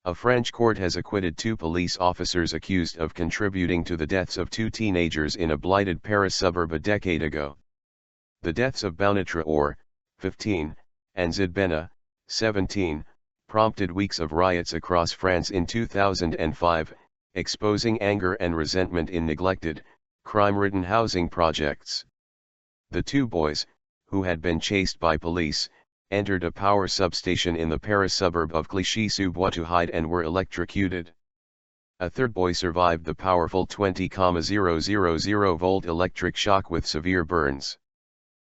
A French court has acquitted 2 police officers accused of contributing to the deaths of 2 teenagers in a blighted Paris suburb a decade ago. The deaths of Bouna Traore, 15, and Zyed Benna, 17, prompted weeks of riots across France in 2005, exposing anger and resentment in neglected, crime-ridden housing projects. The 2 boys, who had been chased by police, entered a power substation in the Paris suburb of Clichy-sous-Bois to hide and were electrocuted. A third boy survived the powerful 20,000 volt electric shock with severe burns.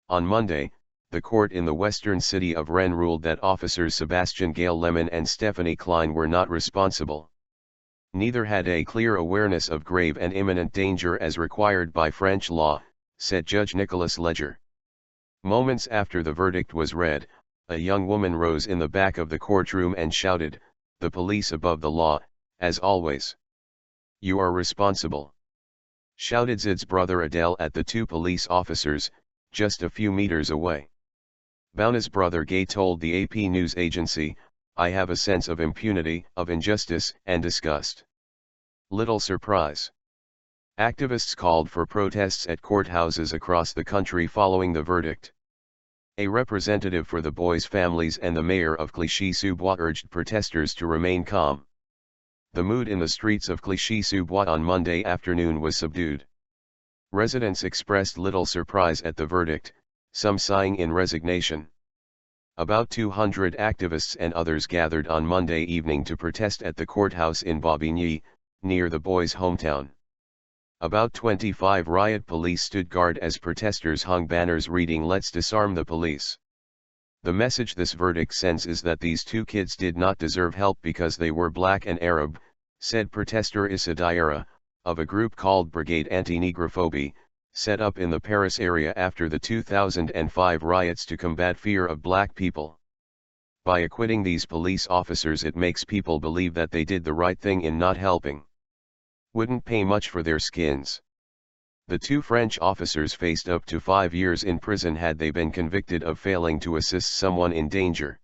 On Monday, the court in the western city of Rennes ruled that officers Sebastien Gaillemin and Stephanie Klein were not responsible. Neither had a clear awareness of grave and imminent danger as required by French law, said Judge Nicolas Leger. Moments after the verdict was read, a young woman rose in the back of the courtroom and shouted, "The police above the law, as always. You are responsible," shouted Zyed's brother Adel at the 2 police officers, just a few meters away. Bouna's brother Guy told the AP news agency, "I have a sense of impunity, of injustice and disgust. Little surprise." Activists called for protests at courthouses across the country following the verdict. A representative for the boys' families and the mayor of Clichy-sous-Bois urged protesters to remain calm. The mood in the streets of Clichy-sous-Bois on Monday afternoon was subdued. Residents expressed little surprise at the verdict, some sighing in resignation. About 200 activists and others gathered on Monday evening to protest at the courthouse in Bobigny, near the boys' hometown. About 25 riot police stood guard as protesters hung banners reading "Let's disarm the police." The message this verdict sends is that these 2 kids did not deserve help because they were black and Arab, said protester Issa Diarra, of a group called Brigade Anti-Negrophobie, set up in the Paris area after the 2005 riots to combat fear of black people. By acquitting these police officers, it makes people believe that they did the right thing in not helping. Wouldn't pay much for their skins. The 2 French officers faced up to 5 years in prison had they been convicted of failing to assist someone in danger.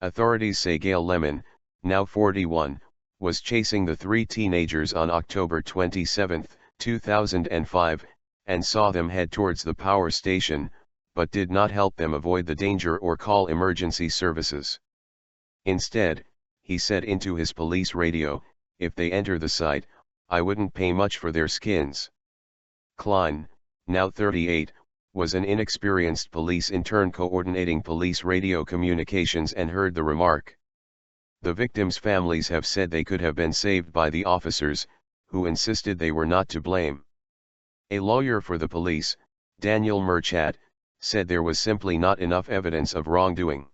Authorities say Gaillemin, now 41, was chasing the 3 teenagers on October 27, 2005, and saw them head towards the power station, but did not help them avoid the danger or call emergency services. Instead, he said into his police radio, "If they enter the site, I wouldn't pay much for their skins." Klein, now 38, was an inexperienced police intern coordinating police radio communications and heard the remark. The victims' families have said they could have been saved by the officers, who insisted they were not to blame. A lawyer for the police, Daniel Merchat, said there was simply not enough evidence of wrongdoing.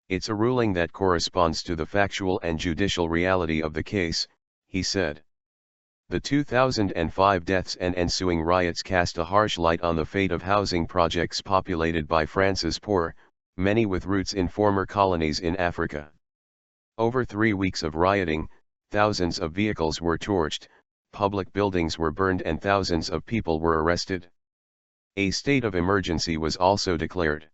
"It's a ruling that corresponds to the factual and judicial reality of the case," he said. The 2005 deaths and ensuing riots cast a harsh light on the fate of housing projects populated by France's poor, many with roots in former colonies in Africa. Over 3 weeks of rioting, thousands of vehicles were torched, public buildings were burned and thousands of people were arrested. A state of emergency was also declared.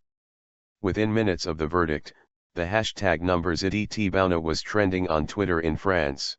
Within minutes of the verdict, the hashtag #ZDTBouna was trending on Twitter in France.